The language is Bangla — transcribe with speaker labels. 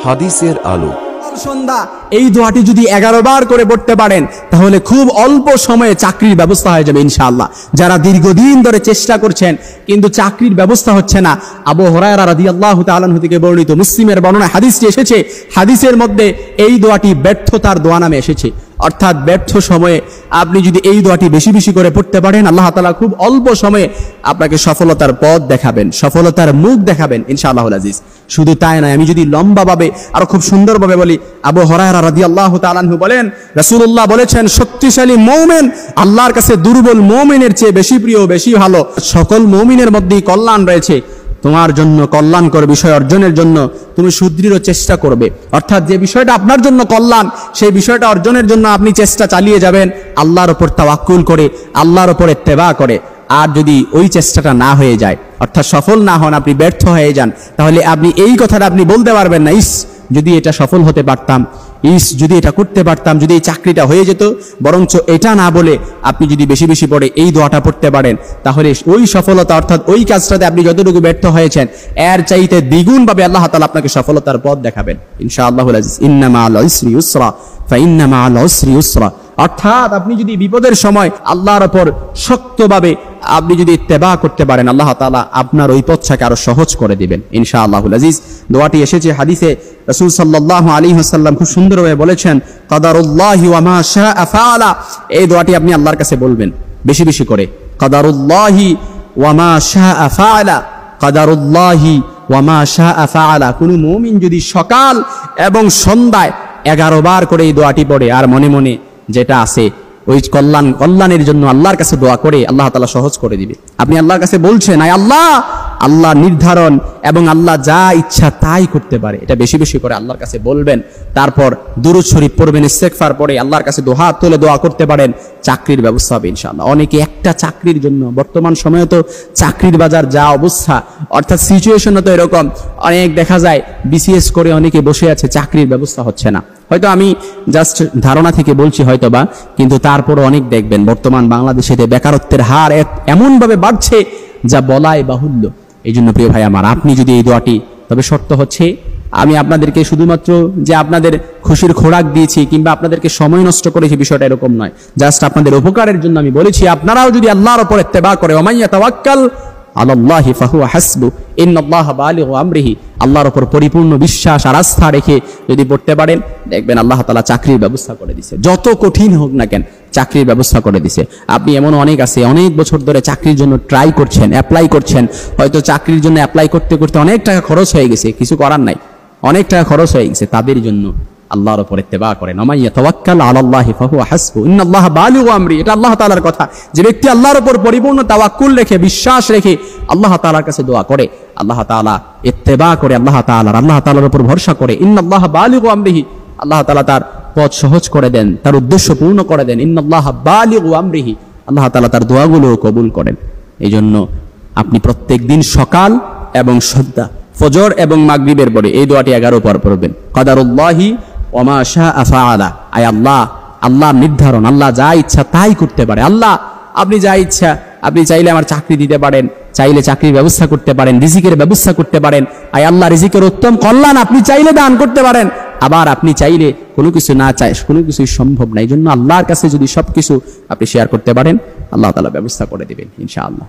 Speaker 1: হাদিসের আলো।
Speaker 2: সন্ধ্যা এই দোয়াটি যদি 11 বার করে পড়তে পারেন তাহলে খুব অল্প সময়ে চাকরির ব্যবস্থা হয়ে যাবে ইনশাআল্লাহ। যারা দীর্ঘদিন ধরে চেষ্টা করছেন কিন্তু চাকরির ব্যবস্থা হচ্ছে না, আবু হুরায়রা রাদিয়াল্লাহু তাআলা আনহু থেকে বর্ণিত মুসলিমের বর্ণনা হাদিসটি এসেছে, হাদিসের মধ্যে এই দোয়াটি ব্যর্থতার দোয়া নামে এসেছে। অর্থাৎ ব্যর্থ সময়ে আপনি যদি এই দোয়াটি বেশি বেশি করে পড়তে পারেন আল্লাহ তাআলা খুব অল্প সময়ে আপনাকে সফলতার পথ দেখাবেন, সফলতার মুখ দেখাবেন ইনশাআল্লাহুল আজিজ। শুধু তাই নয়, আমি যদি লম্বাভাবে আরো খুব সুন্দরভাবে বলি, আবু হুরায়রা রাদিয়াল্লাহু তাআলা আনহু বলেন রাসূলুল্লাহ বলেছেন শক্তিশালী মুমিন আল্লাহর কাছে দুর্বল মুমিনের চেয়ে বেশি প্রিয়, বেশি ভালো। সকল মুমিনের মধ্যেই কল্যাণ রয়েছে, তোমার জন্য কল্যাণকর বিষয় অর্জনের জন্য তুমি সুদৃঢ় চেষ্টা করবে। অর্থাৎ যে বিষয়টা আপনার জন্য কল্যাণ সেই বিষয়টা অর্জনের জন্য আপনি চেষ্টা চালিয়ে যাবেন আল্লাহর উপর তাওয়াক্কুল করে, আল্লাহর উপর ইত্তেবা করে। আর যদি ওই চেষ্টাটা না হয়ে যায়, অর্থাৎ সফল না হন, আপনি ব্যর্থ হয়ে যান, তাহলে আপনি এই কথাটা আপনি বলতে পারবেন না, ইস যদি এটা সফল হতে পারতাম, ইস যদি এটা করতে পারতাম, যদি এই চাকরিটা হয়ে যেত। বরঞ্চ এটা না বলে আপনি যদি বেশি বেশি পড়ে এই দোয়াটা পড়তে পারেন তাহলে ওই সফলতা অর্থাৎ ওই কাজটাতে আপনি যতটুকু ব্যর্থ হয়েছেন এর চাইতে দ্বিগুণ ভাবে আল্লাহ তাআলা আপনাকে সফলতার পথ দেখাবেন ইনশাআল্লাহুল আজিজ। ইন্না মাআল উসরি ইউসরা ফাইন্না মাআল উসরি ইউসরা। অর্থাৎ আপনি যদি বিপদের সময় আল্লাহর উপর শক্তভাবে আপনি যদি ইত্তেবা করতে পারেন আল্লাহ তাআলা আপনার ওই পথটাকে আরো সহজ করে দিবেন ইনশাআল্লাহুল আজিজ। দোয়াটি এসেছে হাদিসে, রাসূল সাল্লাল্লাহু আলাইহি ওয়াসাল্লাম খুব সুন্দরভাবে বলেছেন কাদারুল্লাহি ওয়া মা শাআ ফাআলা। এই দোয়াটি আপনি আল্লাহর কাছে বলবেন বেশি বেশি করে, কাদারুল্লাহি ওয়া মা শাআ ফাআলা, কাদারুল্লাহি ওয়া মা শাআ ফাআলা। কোন মুমিন যদি সকাল এবং সন্ধ্যায় 11 বার করে এই দোয়াটি পড়ে আর মনে মনে যেটা আছে ওই কল্যাণের জন্য আল্লাহর কাছে দোয়া করে আল্লাহ তাআলা সহজ করে দিবে। আপনি আল্লাহর কাছে বলছেন আয় আল্লাহ, আল্লাহ নির্ধারণ এবং আল্লাহ যা ইচ্ছা তাই করতে পারে, এটা বেশি বেশি করে আল্লাহর কাছে বলবেন। তারপর দুরূদ শরীফ পড়বেন, ইস্তেগফার পড়ে আল্লাহর কাছে দুহাত তুলে দোয়া করতে পারেন, চাকরির ব্যবস্থা হবে ইনশাআল্লাহ। অনেকে একটা চাকরির জন্য, বর্তমান সময়ে তো চাকরির বাজার যা অবস্থা, অর্থাৎ সিচুয়েশনও তো এরকম, অনেক দেখা যায় বিসিএস করে অনেকে বসে আছে, চাকরির ব্যবস্থা হচ্ছে না। হয়তো আমি জাস্ট ধারণা থেকে বলছি হয়তোবা, কিন্তু তারপরও অনেক দেখবেন বর্তমান বাংলাদেশে বেকারত্বের হার এমন ভাবে বাড়ছে যা বলাই বাহুল্য। এই জন্য প্রিয় ভাই আমার, আপনি যদি এই দোয়াটি, তবে শর্ত হচ্ছে আমি আপনাদেরকে শুধুমাত্র যে আপনাদের খুশির খোরাক দিয়েছি কিংবা আপনাদেরকে সময় নষ্ট করেছি বিষয়টা এরকম নয়, জাস্ট আপনাদের উপকারের জন্য আমি বলেছি। আপনারাও যদি আল্লাহর উপর ইত্তেবা করে, ওয়া মাইয়া তাওয়াক্কাল আলাল্লাহি ফাহুয়া হাসবু ইন্নাল্লাহা বালিগু আমরিহি, আল্লাহর উপর পরিপূর্ণ বিশ্বাস আর আস্থা রেখে যদি পড়তে পারেন দেখবেন আল্লাহ তাআলা চাকরির ব্যবস্থা করে দিয়েছে। যত কঠিন হোক না কেন চাকরির ব্যবস্থা করে দিয়েছে। আপনি এমন অনেক আছে অনেক বছর ধরে চাকরির জন্য ট্রাই করছেন, অ্যাপ্লাই করছেন, হয়তো চাকরির জন্য অ্যাপ্লাই করতে করতে অনেক টাকা খরচ হয়ে গেছে, কিছু করার নাই, অনেক টাকা খরচ হয়ে গেছে। তাদের জন্য আল্লাহর উপর ইত্তেবা করেন, ওয়া মাইয়া তাওয়াক্কাল আলাল্লাহি ফাহুয়া হাসবু ইন্নাল্লাহা বালিগু আমরি। এটা আল্লাহ তাআলার কথা। যে ব্যক্তি আল্লাহর উপর পরিপূর্ণ তাওয়াক্কুল রেখে, বিশ্বাস রেখে আল্লাহ তাআলার কাছে দোয়া করে, আল্লাহ তাআলা ইত্তেবা করে, আল্লাহ তাআলার উপর ভরসা করে, ইন্নাল্লাহা বালিগু আমরিহি, আল্লাহ তাআলা তার পথ সহজ করে দেন, তার উদ্দেশ্য পূর্ণ করে দেন। ইন্নাল্লাহা বালিগু আমরিহি, আল্লাহ তাআলা তার দোয়াগুলো কবুল করেন। এই জন্য আপনি প্রত্যেক দিন সকাল এবং সন্ধ্যা, ফজর এবং মাগরিবের পরে এই দোয়াটি 11 বার পড়বেন, কাদারুল্লাহি ওয়া মা শাআ ফাআলা। আয় আল্লাহ, আল্লাহর নির্ধারণ, আল্লাহ যা ইচ্ছা তাই করতে পারে। আল্লাহ আপনি যা ইচ্ছা, আপনি চাইলে আমার চাকরি দিতে পারেন, চাইলে চাকরির ব্যবস্থা করতে পারেন, রিজিকের ব্যবস্থা করতে পারেন। আয় আল্লাহ, রিজিকের উত্তম কল্যাণ আপনি চাইলে দান করতে পারেন, আবার আপনি চাইলে কোনো কিছু না চাই কোনো কিছুই সম্ভব না। এই জন্য আল্লাহর কাছে যদি সবকিছু আপনি শেয়ার করতে পারেন আল্লাহ তাআলা ব্যবস্থা করে দিবেন ইনশাআল্লাহ।